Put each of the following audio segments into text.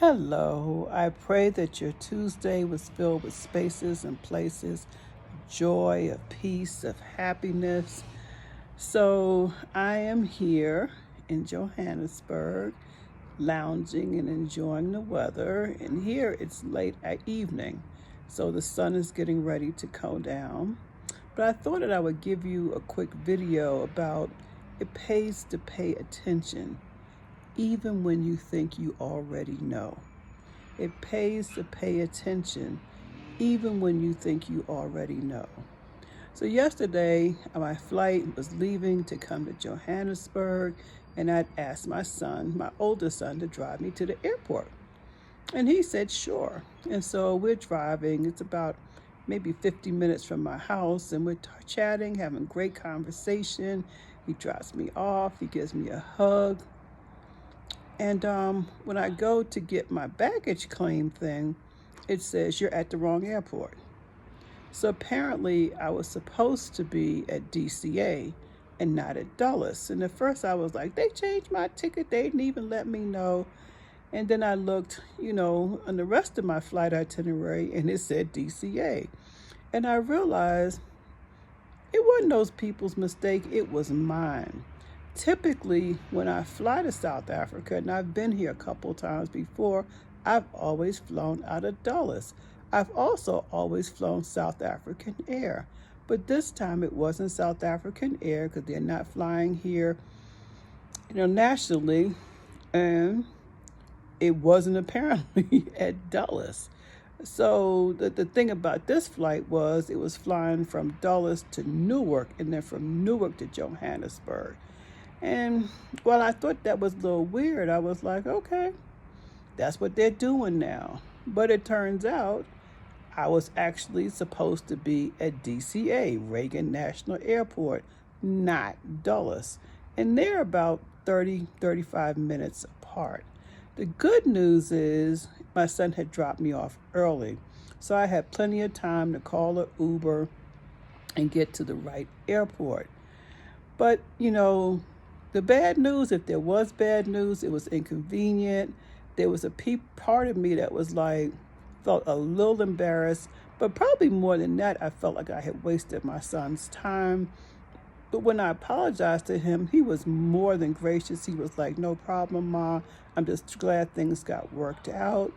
Hello. I pray that your Tuesday was filled with spaces and places of joy, of peace, of happiness. So I am here in Johannesburg, lounging and enjoying the weather. And here it's late at evening, so the sun is getting ready to go down. But I thought that I would give you a quick video about it pays to pay attention even when you think you already know. It pays to pay attention even when you think you already know. So yesterday, my flight was leaving to come to Johannesburg, and I'd asked my son, my oldest son, to drive me to the airport. And he said, sure. And so we're driving. It's about maybe 50 minutes from my house, and we're chatting, having great conversation. He drops me off. He gives me a hug. And when I go to get my baggage claim thing, it says you're at the wrong airport. So apparently I was supposed to be at DCA and not at Dulles. And at first I was like, they changed my ticket. They didn't even let me know. And then I looked, on the rest of my flight itinerary, and it said DCA. And I realized it wasn't those people's mistake. It was mine. Typically, when I fly to South Africa, and I've been here a couple times before, I've always flown out of Dulles. I've also always flown South African Air. But this time it wasn't South African Air because they're not flying here, nationally. And it wasn't apparently at Dulles. So the thing about this flight was it was flying from Dulles to Newark and then from Newark to Johannesburg. And while I thought that was a little weird, I was like, okay, that's what they're doing now. But it turns out I was actually supposed to be at DCA, Reagan National Airport, not Dulles. And they're about 35 minutes apart. The good news is my son had dropped me off early, so I had plenty of time to call an Uber and get to the right airport. But, the bad news, if there was bad news, it was inconvenient. There was a part of me that was like, felt a little embarrassed, but probably more than that, I felt like I had wasted my son's time. But when I apologized to him, he was more than gracious. He was like, no problem, Ma. I'm just glad things got worked out.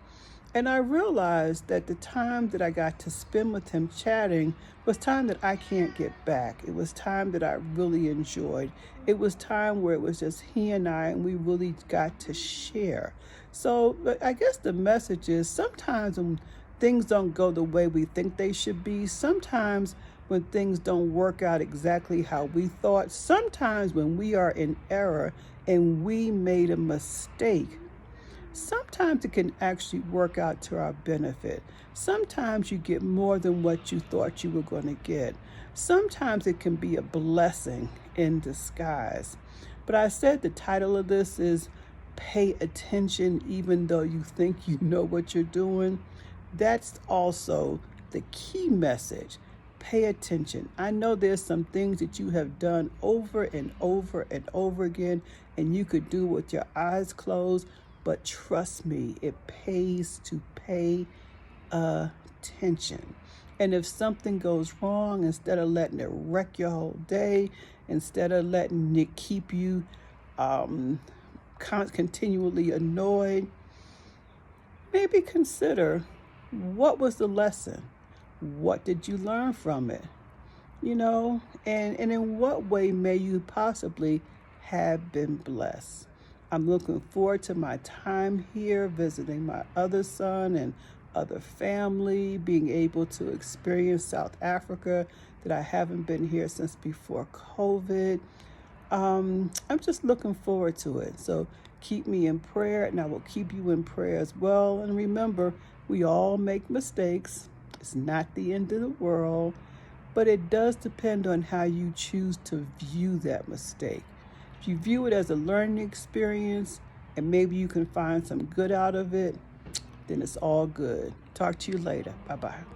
And I realized that the time that I got to spend with him chatting was time that I can't get back. It was time that I really enjoyed. It was time where it was just he and I, and we really got to share. So I guess the message is sometimes when things don't go the way we think they should be, sometimes when things don't work out exactly how we thought, sometimes when we are in error and we made a mistake, sometimes it can actually work out to our benefit. Sometimes you get more than what you thought you were going to get. Sometimes it can be a blessing in disguise. But I said the title of this is Pay Attention Even Though You Think You Know What You're Doing. That's also the key message. Pay attention. I know there's some things that you have done over and over and over again, and you could do with your eyes closed. But trust me, it pays to pay attention. And if something goes wrong, instead of letting it wreck your whole day, instead of letting it keep you continually annoyed, maybe consider, what was the lesson? What did you learn from it? And in what way may you possibly have been blessed? I'm looking forward to my time here, visiting my other son and other family, being able to experience South Africa that I haven't been here since before COVID. I'm just looking forward to it. So keep me in prayer, and I will keep you in prayer as well. And remember, we all make mistakes. It's not the end of the world, but it does depend on how you choose to view that mistake. If you view it as a learning experience and maybe you can find some good out of it, then it's all good. Talk to you later. Bye-bye.